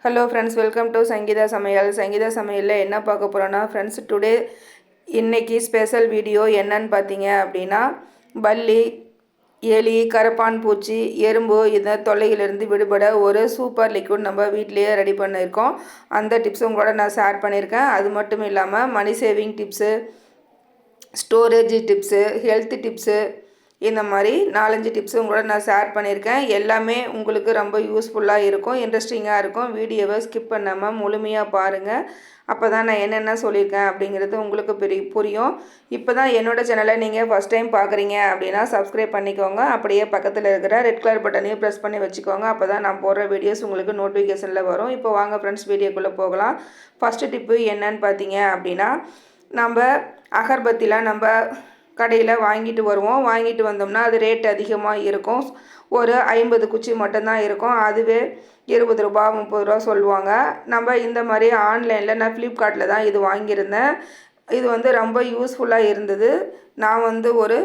Hello friends, welcome to Sangeetha சமையல். சங்கீதா சமையலில் என்ன பார்க்க போகிறோன்னா ஃப்ரெண்ட்ஸ், இன்றைக்கி ஸ்பெஷல் வீடியோ என்னன்னு பார்த்தீங்க அப்படின்னா, பல்லி, எலி, கரப்பான் பூச்சி, எறும்பு இந்த தொல்லையிலிருந்து விடுபட ஒரு சூப்பர் லிக்விட் நம்ம வீட்டிலேயே ரெடி பண்ணியிருக்கோம். அந்த டிப்ஸ் உங்களோட நான் ஷேர் பண்ணியிருக்கேன். அது மட்டும் இல்லாமல் money saving tips, storage tips, health tips, இந்த மாதிரி 4-5 டிப்ஸ் உங்களோட நான் ஷேர் பண்ணியிருக்கேன். எல்லாமே உங்களுக்கு ரொம்ப யூஸ்ஃபுல்லாக இருக்கும், இன்ட்ரெஸ்டிங்காக இருக்கும். வீடியோவை ஸ்கிப் பண்ணாமல் முழுமையாக பாருங்கள். அப்போ தான் நான் என்னென்ன சொல்லியிருக்கேன் அப்படிங்கிறது உங்களுக்கு புரியும். இப்போ தான் என்னோடய சேனலை நீங்கள் ஃபஸ்ட் டைம் பார்க்குறீங்க அப்படின்னா சப்ஸ்கிரைப் பண்ணிக்கோங்க. அப்படியே பக்கத்தில் இருக்கிற ரெட் கலர் பட்டனையும் ப்ரெஸ் பண்ணி வச்சுக்கோங்க. அப்போ தான் நான் போடுற வீடியோஸ் உங்களுக்கு நோட்டிஃபிகேஷனில் வரும். இப்போ வாங்க ஃப்ரெண்ட்ஸ், வீடியோக்குள்ளே போகலாம். ஃபஸ்ட்டு டிப்பு என்னன்னு பார்த்தீங்க அப்படின்னா, நம்ம அகர்பத்திலாம் நம்ம கடையில் வாங்கிட்டு வருவோம். வாங்கிட்டு வந்தோம்னா அது ரேட் அதிகமாக இருக்கும். ஒரு 50 குச்சி மட்டும்தான் இருக்கும். அதுவே 20 ரூபா 30 ரூபா சொல்லுவாங்க. நம்ம இந்த மாதிரி ஆன்லைனில் நான் ஃப்ளிப்கார்ட்டில் தான் இது வாங்கியிருந்தேன். இது வந்து ரொம்ப யூஸ்ஃபுல்லாக இருந்தது. நான் ஒரு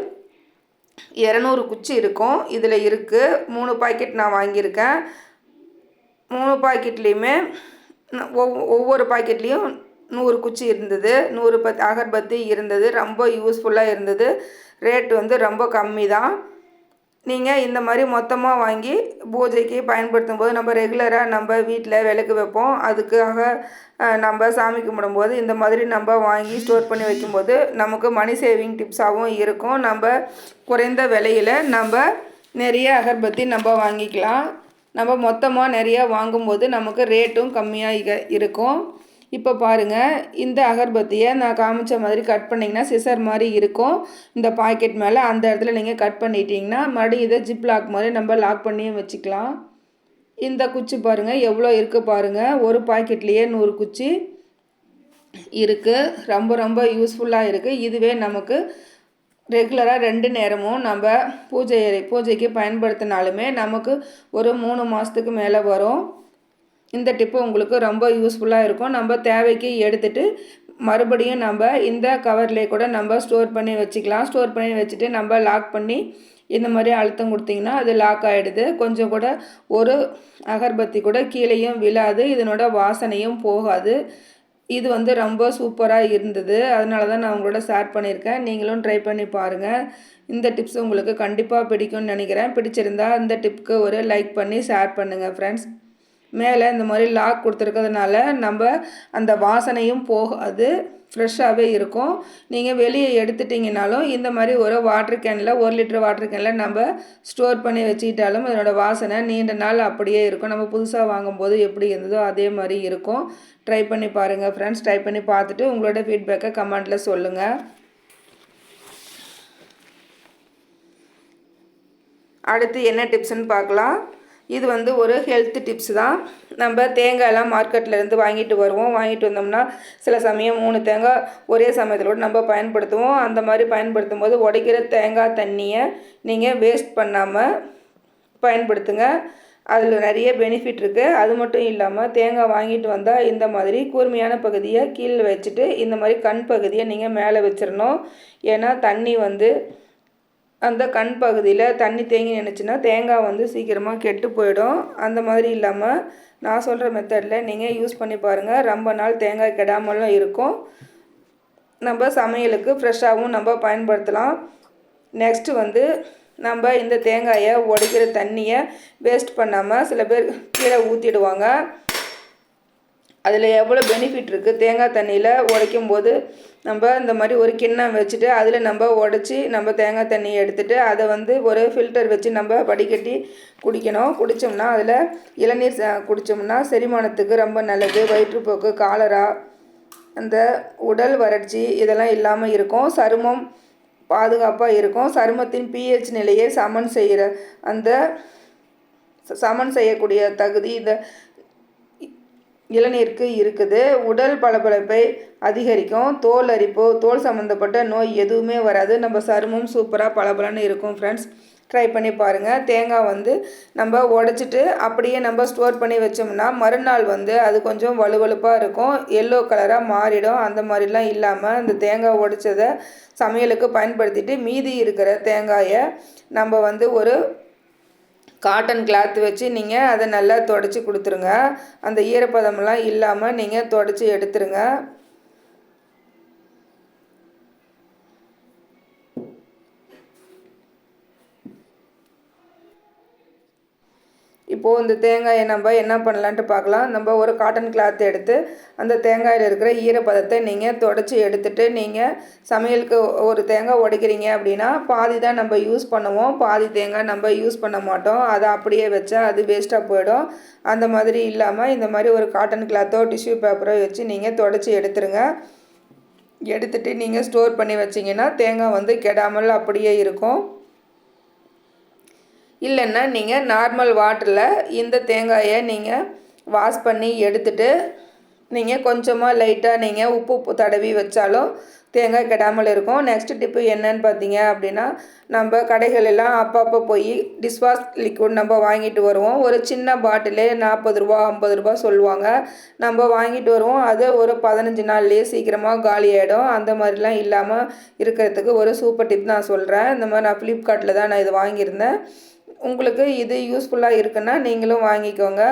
200 குச்சி இருக்கும் இதில் இருக்குது. 3 பாக்கெட் நான் வாங்கியிருக்கேன். 3 பாக்கெட்லேயுமே ஒவ்வொரு பாக்கெட்லேயும் 100 குச்சி இருந்தது. 100 அகர்பத்தி இருந்தது. ரொம்ப யூஸ்ஃபுல்லாக இருந்தது. ரேட் ரொம்ப கம்மி தான். நீங்கள் இந்த மாதிரி மொத்தமாக வாங்கி பூஜைக்கு பயன்படுத்தும் போது, நம்ம ரெகுலராக நம்ம வீட்டில் விளக்கு வைப்போம். அதுக்காக நம்ம சாமி கும்பிடும்போது இந்த மாதிரி நம்ம வாங்கி ஸ்டோர் பண்ணி வைக்கும்போது நமக்கு மணி சேவிங் டிப்ஸாகவும் இருக்கும். நம்ம குறைந்த விலையில் நம்ம நிறைய அகர்பத்தி நம்ம வாங்கிக்கலாம். நம்ம மொத்தமாக நிறையா வாங்கும்போது நமக்கு ரேட்டும் கம்மியாக இருக்கும். இப்போ பாருங்கள், இந்த அகர்பத்தியை நான் காமிச்ச மாதிரி கட் பண்ணிங்கன்னா சிசர் மாதிரி இருக்கும். இந்த பாக்கெட் மேலே அந்த இடத்துல நீங்கள் கட் பண்ணிட்டீங்கன்னா மறுபடியும் இதை ஜிப் லாக் மாதிரி நம்ம லாக் பண்ணியும் வச்சுக்கலாம். இந்த குச்சி பாருங்கள் எவ்வளோ இருக்குது பாருங்கள். ஒரு பாக்கெட்லேயே 100 குச்சி இருக்குது. ரொம்ப ரொம்ப யூஸ்ஃபுல்லாக இருக்குது. இதுவே நமக்கு ரெகுலராக 2 நேரமும் நம்ம பூஜைக்கு பயன்படுத்தினாலுமே நமக்கு ஒரு 3 மாதத்துக்கு மேலே வரும். இந்த டிப்பு உங்களுக்கு ரொம்ப யூஸ்ஃபுல்லாக இருக்கும். நம்ம தேவைக்கு எடுத்துகிட்டு மறுபடியும் நம்ம இந்த கவர்லேயே கூட நம்ம ஸ்டோர் பண்ணி வச்சுக்கலாம். ஸ்டோர் பண்ணி வச்சுட்டு நம்ம லாக் பண்ணி இந்த மாதிரி அழுத்தம் கொடுத்திங்கன்னா அது லாக் ஆகிடுது. கொஞ்சம் கூட ஒரு அகர்பத்தி கூட கீழேயும் விழாது. இதனோட வாசனையும் போகாது. இது ரொம்ப சூப்பராக இருந்தது. அதனால தான் நான் உங்களோட ஷேர் பண்ணியிருக்கேன். நீங்களும் ட்ரை பண்ணி பாருங்கள். இந்த டிப்ஸ் உங்களுக்கு கண்டிப்பாக பிடிக்கும்னு நினைக்கிறேன். பிடிச்சிருந்தா இந்த டிப்புக்கு ஒரு லைக் பண்ணி ஷேர் பண்ணுங்கள் ஃப்ரெண்ட்ஸ். மேலே இந்த மாதிரி லாக் கொடுத்துருக்கிறதுனால நம்ம அந்த வாசனையும் போகாது, ஃப்ரெஷ்ஷாகவே இருக்கும். நீங்கள் வெளியே எடுத்துட்டிங்கனாலும் இந்த மாதிரி ஒரு வாட்டர் கேனில் 1 லிட்டர் வாட்டர் கேனில் நம்ம ஸ்டோர் பண்ணி வச்சுக்கிட்டாலும் அதனோட வாசனை நீண்ட நாள் அப்படியே இருக்கும். நம்ம புதுசாக வாங்கும்போது எப்படி இருந்ததோ அதே மாதிரி இருக்கும். ட்ரை பண்ணி பாருங்கள் ஃப்ரெண்ட்ஸ். ட்ரை பண்ணி பார்த்துட்டு உங்களோட ஃபீட்பேக்கை கமெண்ட்டில் சொல்லுங்கள். அடுத்து என்ன டிப்ஸ்ன்னு பார்க்கலாம். இது ஒரு ஹெல்த் டிப்ஸ் தான். நம்ம தேங்காயெல்லாம் மார்க்கெட்லேருந்து வாங்கிட்டு வருவோம். வாங்கிட்டு வந்தோம்னா சில சமயம் 3 தேங்காய் ஒரே சமயத்தில் கூட நம்ம பயன்படுத்துவோம். அந்த மாதிரி பயன்படுத்தும் போது உடைக்கிற தேங்காய் தண்ணியை நீங்கள் வேஸ்ட் பண்ணாமல் பயன்படுத்துங்க. அதில் நிறைய பெனிஃபிட் இருக்குது. அது மட்டும் இல்லாமல் தேங்காய் வாங்கிட்டு வந்தால் இந்த மாதிரி கூர்மையான பகுதியை கீழே வச்சுட்டு இந்த மாதிரி கண் பகுதியை நீங்கள் மேலே வச்சிடணும். ஏன்னா தண்ணி அந்த கண் பகுதியில் தண்ணி தேங்கி நினச்சின்னா தேங்காய் சீக்கிரமாக கெட்டு போயிடும். அந்த மாதிரி இல்லாமல் நான் சொல்கிற மெத்தடில் நீங்கள் யூஸ் பண்ணி பாருங்கள். ரொம்ப நாள் தேங்காய் கெடாமலும் இருக்கும். நம்ம சமையலுக்கு ஃப்ரெஷ்ஷாகவும் நம்ம பயன்படுத்தலாம். நெக்ஸ்ட்டு நம்ம இந்த தேங்காயை உடைக்கிற தண்ணியை வேஸ்ட் பண்ணாமல் சில பேர் கீழே ஊற்றிடுவாங்க. அதில் எவ்வளோ பெனிஃபிட் இருக்குது. தேங்காய் தண்ணியில் உடைக்கும் போது நம்ம இந்த மாதிரி ஒரு கிண்ணம் வச்சுட்டு அதில் நம்ம உடச்சி நம்ம தேங்காய் தண்ணியை எடுத்துகிட்டு அதை ஒரு ஃபில்டர் வச்சு நம்ம வடிகட்டி குடிக்கணும். குடித்தோம்னா அதில் இளநீர் குடித்தோம்னா செரிமானத்துக்கு ரொம்ப நல்லது. வயிற்றுப்போக்கு, காலரா, அந்த உடல் வறட்சி இதெல்லாம் இல்லாமல் இருக்கும். சருமம் பாதுகாப்பாக இருக்கும். சருமத்தின் pH நிலையை சமன் செய்யக்கூடிய தகுதி இந்த இளநீருக்கு இருக்குது. உடல் பளபளப்பை அதிகரிக்கும். தோல் அரிப்பு, தோல் சம்மந்தப்பட்ட நோய் எதுவுமே வராது. நம்ம சருமம் சூப்பராக பளபளன்னு இருக்கும் ஃப்ரெண்ட்ஸ். ட்ரை பண்ணி பாருங்கள். தேங்காய் நம்ம உடச்சிட்டு அப்படியே நம்ம ஸ்டோர் பண்ணி வச்சோம்னா மறுநாள் அது கொஞ்சம் வலுவலுப்பாக இருக்கும். எல்லோ கலராக மாறிடும். அந்த மாதிரிலாம் இல்லாமல் அந்த தேங்காய் உடைச்சதை சமையலுக்கு பயன்படுத்திட்டு மீதி இருக்கிற தேங்காயை நம்ம ஒரு காட்டன் கிளாத் வச்சு நீங்கள் அதை நல்லா துடைச்சி கொடுத்துருங்க. அந்த ஈரப்பதமெல்லாம் இல்லாமல் நீங்கள் துடைச்சி எடுத்துருங்க. இப்போது இந்த தேங்காயை நம்ம என்ன பண்ணலான்ட்டு பார்க்கலாம். நம்ம ஒரு காட்டன் கிளாத் எடுத்து அந்த தேங்காயில் இருக்கிற ஈரப்பதத்தை நீங்கள் துடைச்சி எடுத்துகிட்டு நீங்கள் சமையலுக்கு ஒரு தேங்காய் உடைக்கிறீங்க அப்படின்னா பாதி தான் நம்ம யூஸ் பண்ணுவோம், பாதி தேங்காய் நம்ம யூஸ் பண்ண மாட்டோம். அதை அப்படியே வச்சா அது வேஸ்ட்டாக போயிடும். அந்த மாதிரி இல்லாமல் இந்த மாதிரி ஒரு காட்டன் கிளாத்தோ டிஷ்யூ பேப்பரோ வச்சு நீங்கள் துடைச்சி எடுத்துருங்க. எடுத்துகிட்டு நீங்கள் ஸ்டோர் பண்ணி வச்சிங்கன்னா தேங்காய் கெடாமல் அப்படியே இருக்கும். இல்லைன்னா நீங்கள் நார்மல் வாட்டரில் இந்த தேங்காயை நீங்கள் வாஷ் பண்ணி எடுத்துகிட்டு நீங்கள் கொஞ்சமாக லைட்டாக நீங்கள் உப்பு தடவி வச்சாலும் தேங்காய் கெடாமல் இருக்கும். நெக்ஸ்ட் டிப்பு என்னன்னு பார்த்தீங்க அப்படின்னா, நம்ம கடைகளெல்லாம் அப்பப்போ போய் டிஷ்வாஷ் லிக்விட் நம்ம வாங்கிட்டு வருவோம். ஒரு சின்ன பாட்டிலே 40 ரூபா 50 ரூபா சொல்லுவாங்க. நம்ம வாங்கிட்டு வருவோம். அது ஒரு 15 நாள்லேயே சீக்கிரமாக காலி ஆகிடும். அந்த மாதிரிலாம் இல்லாமல் இருக்கிறதுக்கு ஒரு சூப்பர் டிப் நான் சொல்கிறேன். இந்த மாதிரி நான் ஃப்ளிப்கார்ட்டில் தான் நான் இது வாங்கியிருந்தேன். உங்களுக்கு இது யூஸ்ஃபுல்லாக இருக்குன்னா நீங்களும் வாங்கிக்கோங்க.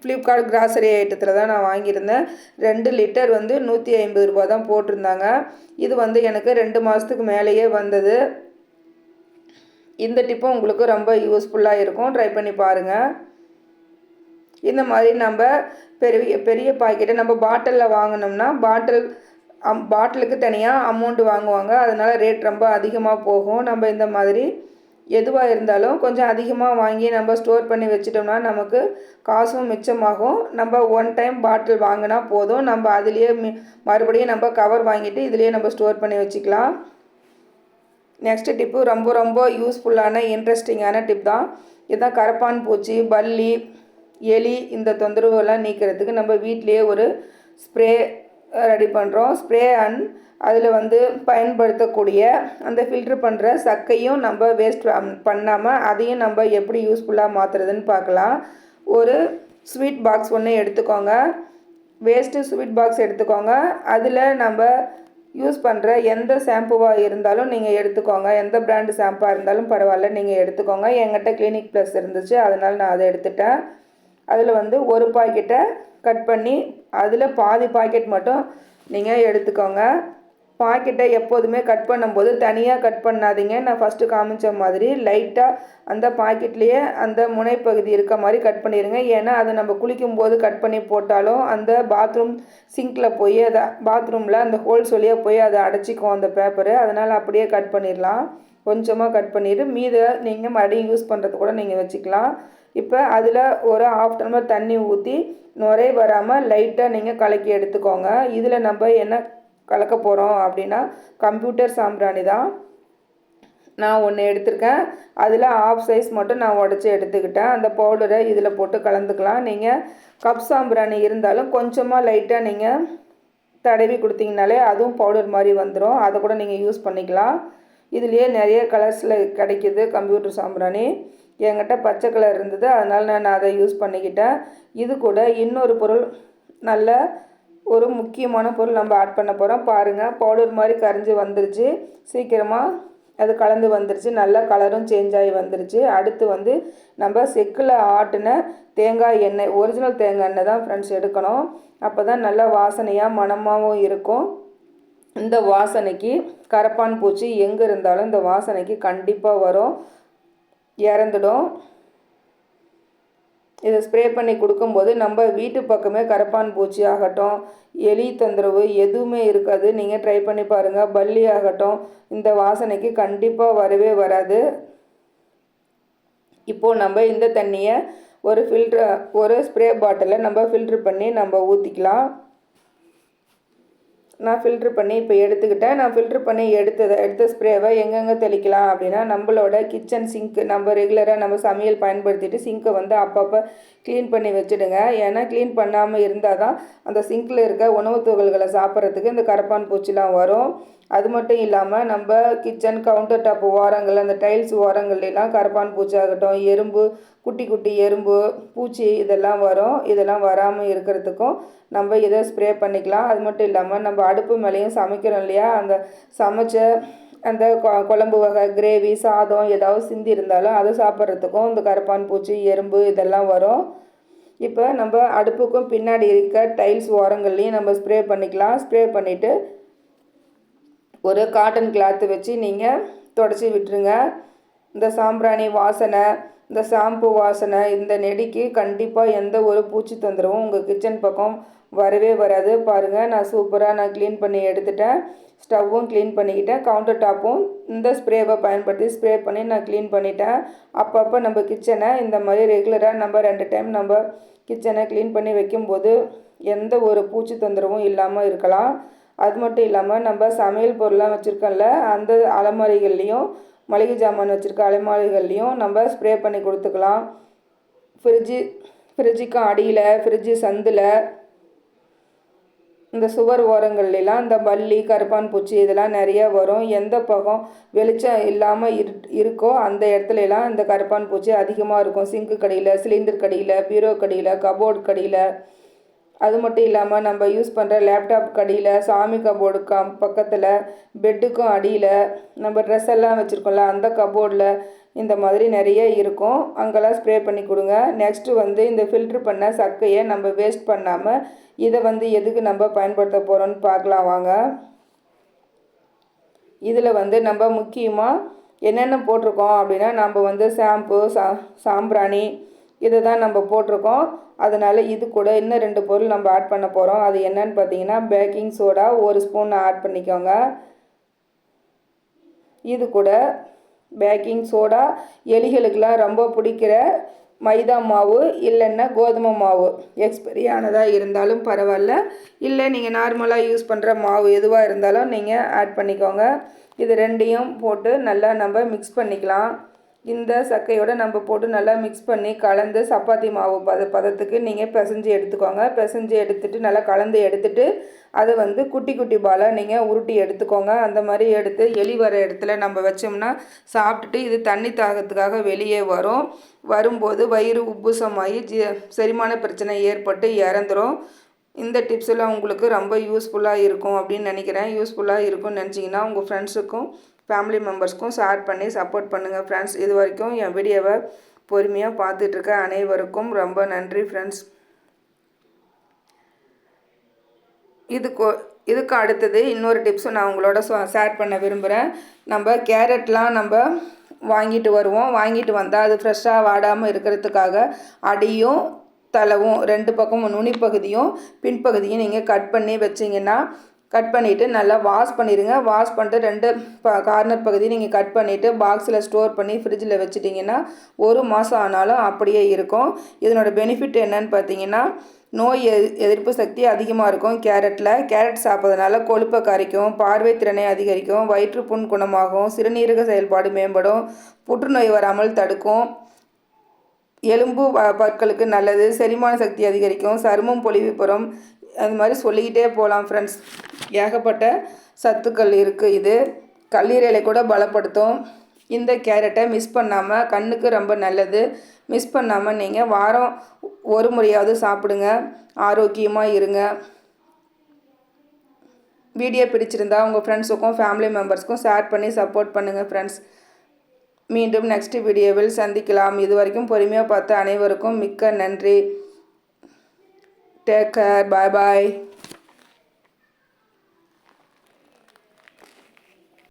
ஃப்ளிப்கார்ட் கிராசரி ஐட்டத்தில் தான் நான் வாங்கியிருந்தேன். 2 லிட்டர் 150 ரூபா தான் போட்டிருந்தாங்க. இது எனக்கு 2 மாதத்துக்கு மேலேயே வந்தது. இந்த டிப்பும் உங்களுக்கு ரொம்ப யூஸ்ஃபுல்லாக இருக்கும். ட்ரை பண்ணி பாருங்கள். இந்த மாதிரி நம்ம பெரிய பெரிய பாக்கெட்டை நம்ம பாட்டிலில் வாங்கினோம்னா பாட்டிலுக்கு தனியாக அமௌண்ட் வாங்குவாங்க. அதனால் ரேட் ரொம்ப அதிகமாக போகும். நம்ம இந்த மாதிரி எதுவாக இருந்தாலும் கொஞ்சம் அதிகமாக வாங்கி நம்ம ஸ்டோர் பண்ணி வச்சிட்டோம்னா நமக்கு காசும் மிச்சமாகும். நம்ம ஒன் டைம் பாட்டில் வாங்கினா போதும். நம்ம அதுலேயே மறுபடியும் நம்ம கவர் வாங்கிட்டு இதுலேயே நம்ம ஸ்டோர் பண்ணி வச்சுக்கலாம். நெக்ஸ்ட் டிப்பு ரொம்ப ரொம்ப யூஸ்ஃபுல்லான இன்ட்ரெஸ்டிங்கான டிப் தான். இதுதான் கரப்பான் பூச்சி, பல்லி, எலி இந்த தொந்தரவுலாம் நீக்கிறதுக்கு நம்ம வீட்டிலேயே ஒரு ஸ்ப்ரே ரெடி பண்ணுறோம். ஸ்ப்ரே அண்ட் அதில் பயன்படுத்தக்கூடிய அந்த ஃபில்ட்ரு பண்ணுற சக்கையும் நம்ம வேஸ்ட் பண்ணாமல் அதையும் நம்ம எப்படி யூஸ்ஃபுல்லாக மாற்றுறதுன்னு பார்க்கலாம். ஒரு ஸ்வீட் பாக்ஸ் ஒன்று எடுத்துக்கோங்க. வேஸ்ட்டு ஸ்வீட் பாக்ஸ் எடுத்துக்கோங்க. அதில் நம்ம யூஸ் பண்ணுற எந்த ஷாம்புவாக இருந்தாலும் நீங்கள் எடுத்துக்கோங்க. எந்த பிராண்டு ஷாம்பாக இருந்தாலும் பரவாயில்ல, நீங்கள் எடுத்துக்கோங்க. என்கிட்ட கிளினிக் ப்ளஸ் இருந்துச்சு, அதனால் நான் அதை எடுத்துட்டேன். அதில் ஒரு பாக்கெட்டை கட் பண்ணி அதில் பாதி பாக்கெட் மட்டும் நீங்கள் எடுத்துக்கோங்க. பாக்கெட்டை எப்போதுமே கட் பண்ணும்போது தனியாக கட் பண்ணாதீங்க. நான் ஃபஸ்ட்டு காமிச்ச மாதிரி லைட்டாக அந்த பாக்கெட்லேயே அந்த முனைப்பகுதி இருக்க மாதிரி கட் பண்ணிடுங்க. ஏன்னா அதை நம்ம குளிக்கும்போது கட் பண்ணி போட்டாலும் அந்த பாத்ரூம் சிங்கில் போய் அதை பாத்ரூமில் அந்த ஹோல்ஸ் வழியாக போய் அதை அடைச்சிக்கும் அந்த பேப்பரு. அதனால் அப்படியே கட் பண்ணிடலாம். கொஞ்சமாக கட் பண்ணிவிட்டு மீதை நீங்கள் மறுபடியும் யூஸ் பண்ணுறது கூட நீங்கள் வச்சுக்கலாம். இப்போ அதில் ஒரு 1/2 டம்ளர் தண்ணி ஊற்றி நுரை வராமல் லைட்டாக நீங்கள் கலக்கி எடுத்துக்கோங்க. இதில் நம்ம என்ன கலக்க போகிறோம் அப்படின்னா கம்ப்யூட்டர் சாம்பிராணி தான். நான் ஒன்று எடுத்திருக்கேன். அதில் 1/2 சைஸ் மட்டும் நான் உடச்சி எடுத்துக்கிட்டேன். அந்த பவுடரை இதில் போட்டு கலந்துக்கலாம். நீங்கள் கப் சாம்பிராணி இருந்தாலும் கொஞ்சமாக லைட்டாக நீங்கள் தடவி கொடுத்தீங்கனாலே அதுவும் பவுடர் மாதிரி வந்துடும். அதை கூட நீங்கள் யூஸ் பண்ணிக்கலாம். இதுலேயே நிறைய கலர்ஸில் கிடைக்கிது கம்ப்யூட்டர் சாம்பிராணி. என்கிட்ட பச்சை கலர் இருந்தது, அதனால் நான் அதை யூஸ் பண்ணிக்கிட்டேன். இது கூட இன்னொரு பொருள், நல்ல ஒரு முக்கியமான பொருள் நம்ம ஆட் பண்ண போகிறோம். பாருங்கள், பவுடர் மாதிரி கரைஞ்சி வந்துருச்சு. சீக்கிரமாக அது கலந்து வந்துருச்சு. நல்லா கலரும் சேஞ்ச் ஆகி வந்துருச்சு. அடுத்து நம்ம செக்கில் ஆட்டின தேங்காய் எண்ணெய், ஒரிஜினல் தேங்காய் எண்ணெய் தான் ஃப்ரெண்ட்ஸ் எடுக்கணும். அப்போ தான் நல்லா வாசனையாக மணமாகவும் இருக்கும். இந்த வாசனைக்கு கரப்பான் பூச்சி எங்கே இருந்தாலும் இந்த வாசனைக்கு கண்டிப்பாக வரும், இறந்துடும். இதை ஸ்ப்ரே பண்ணி கொடுக்கும்போது நம்ம வீட்டு பக்கமே கரப்பான் பூச்சி ஆகட்டும், எலி தொந்தரவு எதுவுமே இருக்காது. நீங்கள் ட்ரை பண்ணி பாருங்கள். பல்லி ஆகட்டும் இந்த வாசனைக்கு கண்டிப்பாக வரவே வராது. இப்போது நம்ம இந்த தண்ணியை ஒரு ஸ்ப்ரே பாட்டிலில் நம்ம ஃபில்ட்ரு பண்ணி நம்ம ஊற்றிக்கலாம். நான் ஃபில்ட்ரு பண்ணி இப்போ எடுத்துக்கிட்டேன். நான் ஃபில்ட்ரு பண்ணி எடுத்த ஸ்ப்ரேவை எங்கெங்கே தெளிக்கலாம் அப்படின்னா, நம்மளோட கிச்சன் சிங்க்கு, நம்ம ரெகுலராக நம்ம சமையல் பயன்படுத்திட்டு சிங்க்கை அப்பப்போ க்ளீன் பண்ணி வச்சுடுங்க. ஏன்னா க்ளீன் பண்ணாமல் இருந்தால் தான் அந்த சிங்கில் இருக்க உணவுத் துகள்களை சாப்பிட்றதுக்கு இந்த கரப்பான் பூச்சிலாம் வரும். அது மட்டும் இல்லாமல் நம்ம கிச்சன் கவுண்டர் டாப் ஓரங்கள், அந்த டைல்ஸ் ஓரங்கள்லாம் கரப்பான் பூச்சி ஆகட்டும், எறும்பு, குட்டி குட்டி எறும்பு, பூச்சி இதெல்லாம் வரும். இதெல்லாம் வராமல் இருக்கிறதுக்கும் நம்ம இதை ஸ்ப்ரே பண்ணிக்கலாம். அது மட்டும் இல்லாமல் நம்ம அடுப்பு மேலேயும் சமைக்கிறோம் இல்லையா, அந்த சமைச்ச அந்த குழம்பு வகை, கிரேவி, சாதம் ஏதாவது சிந்தி இருந்தாலும் அதை சாப்பிட்றதுக்கும் இந்த கரப்பான் பூச்சி, எறும்பு இதெல்லாம் வரும். இப்போ நம்ம அடுப்புக்கும் பின்னாடி இருக்க டைல்ஸ் ஓரங்கள்லையும் நம்ம ஸ்ப்ரே பண்ணிக்கலாம். ஸ்ப்ரே பண்ணிவிட்டு ஒரு காட்டன் கிளாத்து வச்சு நீங்கள் தொடச்சி விட்டுருங்க. இந்த சாம்பிராணி வாசனை, இந்த ஷாம்பு வாசனை, இந்த நெடிக்கு கண்டிப்பாக எந்த ஒரு பூச்சி தொந்தரவும் உங்கள் கிச்சன் பக்கம் வரவே வராது. பாருங்கள், நான் சூப்பராக க்ளீன் பண்ணி எடுத்துட்டேன். ஸ்டவ்வும் க்ளீன் பண்ணிக்கிட்டேன். கவுண்டர் டாப்பும் இந்த ஸ்ப்ரேவை பயன்படுத்தி ஸ்ப்ரே பண்ணி நான் க்ளீன் பண்ணிட்டேன். அப்பப்போ நம்ம கிச்சனை இந்த மாதிரி ரெகுலராக நம்ம 2 டைம் நம்ம கிச்சனை க்ளீன் பண்ணி வைக்கும்போது எந்த ஒரு பூச்சி தொந்தரவும் இல்லாமல் இருக்கலாம். அது மட்டும் இல்லாமல் நம்ம சமையல் பொருள்லாம் வச்சுருக்கோம்ல, அந்த அலமாரிகள்லேயும் மளிகை ஜாமான் வச்சுருக்க அலமாரிகள்லேயும் நம்ம ஸ்ப்ரே பண்ணி கொடுத்துக்கலாம். ஃப்ரிட்ஜுக்கும் அடியில், ஃப்ரிட்ஜு சந்தில், இந்த சுவர் ஓரங்கள்லாம் இந்த பல்லி, கரப்பான் பூச்சி இதெல்லாம் நிறையா வரும். எந்த பக்கம் வெளிச்சம் இல்லாமல் இருக்கோ அந்த இடத்துலலாம் இந்த கரப்பான் பூச்சி அதிகமாக இருக்கும். சிங்க்கு கடியில், சிலிண்டர் கடியில், பீரோ கடியில், கபோர்டு கடியில். அது மட்டும் இல்லாமல் நம்ம யூஸ் பண்ணுற லேப்டாப் கடியில், சாமி கபோர்டு பக்கத்தில், பெட்டுக்கும் அடியில், நம்ம ட்ரெஸ் எல்லாம் வச்சுருக்கோம்ல அந்த கபோர்டில் இந்த மாதிரி நிறைய இருக்கும். அங்கெல்லாம் ஸ்ப்ரே பண்ணி கொடுங்க. நெக்ஸ்ட்டு வந்து இந்த ஃபில்ட்ரு பண்ண சக்கையை நம்ம வேஸ்ட் பண்ணாமல் இதை வந்து எதுக்கு நம்ம பயன்படுத்த போகிறோன்னு பார்க்கலாம் வாங்க. இதில் வந்து நம்ம முக்கியமாக என்னென்ன போட்டிருக்கோம் அப்படின்னா, நம்ம வந்து ஷாம்பு, சாம்பிராணி இதை தான் நம்ம போட்டிருக்கோம். அதனால் இது கூட இன்னும் 2 பொருள் நம்ம ஆட் பண்ண போகிறோம். அது என்னன்னு பார்த்தீங்கன்னா, பேக்கிங் சோடா 1 ஸ்பூன் ஆட் பண்ணிக்கோங்க. இது கூட பேக்கிங் சோடா, எலிகளுக்கெல்லாம் ரொம்ப பிடிக்கிற மைதா மாவு இல்லைன்னா கோதுமை மாவு, எக்ஸ்பைரி ஆனதாக இருந்தாலும் பரவாயில்ல, இல்லை நீங்கள் நார்மலாக யூஸ் பண்ணுற மாவு எதுவாக இருந்தாலும் நீங்கள் ஆட் பண்ணிக்கோங்க. இது 2யும் போட்டு நல்லா நம்ம மிக்ஸ் பண்ணிக்கலாம். இந்த சக்கையோடு நம்ம போட்டு நல்லா மிக்ஸ் பண்ணி கலந்து சப்பாத்தி மாவு பதத்துக்கு நீங்கள் பிசைஞ்சு எடுத்துக்கோங்க. பிசைஞ்சு எடுத்துகிட்டு நல்லா கலந்து எடுத்துகிட்டு அதை வந்து குட்டி குட்டி பாலாக நீங்கள் உருட்டி எடுத்துக்கோங்க. அந்த மாதிரி எடுத்து எலி வர இடத்துல நம்ம வச்சோம்னா சாப்பிட்டுட்டு இது தண்ணி தாகத்துக்காக வெளியே வரும்போது வயிறு உப்புசமாகி செரிமான பிரச்சனை ஏற்பட்டு இறந்துடும். இந்த டிப்ஸெல்லாம் உங்களுக்கு ரொம்ப யூஸ்ஃபுல்லாக இருக்கும் அப்படின்னு நினைக்கிறேன். யூஸ்ஃபுல்லாக இருக்கும்னு நினச்சிங்கன்னா உங்கள் ஃப்ரெண்ட்ஸுக்கும் ஃபேமிலி மெம்பர்ஸ்க்கும் ஷேர் பண்ணி சப்போர்ட் பண்ணுங்கள் ஃப்ரெண்ட்ஸ். இது வரைக்கும் என் வீடியோவை பொறுமையாக பார்த்துட்ருக்க அனைவருக்கும் ரொம்ப நன்றி ஃப்ரெண்ட்ஸ். இதுக்கு அடுத்தது இன்னொரு டிப்ஸும் நான் உங்களோட ஷேர் பண்ண விரும்புகிறேன். நம்ம கேரட்லாம் நம்ம வாங்கிட்டு வருவோம். வாங்கிட்டு வந்தால் அது ஃப்ரெஷ்ஷாக வாடாமல் இருக்கிறதுக்காக அடியும் தலவும் 2 பக்கமும் நுனி பகுதியும் பின்பகுதியும் நீங்கள் கட் பண்ணி வச்சிங்கன்னா, கட் பண்ணிவிட்டு நல்லா வாஷ் பண்ணிடுங்க. வாஷ் பண்ணிட்டு 2 கார்னர் பகுதியை நீங்கள் கட் பண்ணிவிட்டு பாக்ஸில் ஸ்டோர் பண்ணி ஃப்ரிட்ஜில் வச்சுட்டிங்கன்னா 1 மாதம் ஆனாலும் அப்படியே இருக்கும். இதனோட பெனிஃபிட் என்னன்னு பார்த்தீங்கன்னா, நோய் எதிர்ப்பு சக்தி அதிகமாக இருக்கும் கேரட்டில். கேரட் சாப்பிட்றதுனால கொழுப்பை கரைக்கும், பார்வை திறனை அதிகரிக்கும், வயிற்றுப்புண் குணமாகும், சிறுநீரக செயல்பாடு மேம்படும், புற்றுநோய் வராமல் தடுக்கும், எலும்பு பற்களுக்கு நல்லது, செரிமான சக்தி அதிகரிக்கும், சருமம் பொலிவு பெறும். அது மாதிரி சொல்லிக்கிட்டே போகலாம் ஃப்ரெண்ட்ஸ். ஏகப்பட்ட சத்துக்கள் இருக்குது. இது கல்லீரலை கூட பலப்படுத்தும். இந்த கேரட்டை மிஸ் பண்ணாமல், கண்ணுக்கு ரொம்ப நல்லது, மிஸ் பண்ணாமல் நீங்கள் வாரம் 1 முறையாவது சாப்பிடுங்க. ஆரோக்கியமாக இருங்க. வீடியோ பிடிச்சிருந்தா உங்கள் ஃப்ரெண்ட்ஸுக்கும் ஃபேமிலி மெம்பர்ஸ்க்கும் ஷேர் பண்ணி சப்போர்ட் பண்ணுங்கள் ஃப்ரெண்ட்ஸ். மீண்டும் நெக்ஸ்ட் வீடியோவில் சந்திக்கலாம். இது வரைக்கும் பொறுமையாக பார்த்த அனைவருக்கும் மிக்க நன்றி. Take care. பாய் பாய்.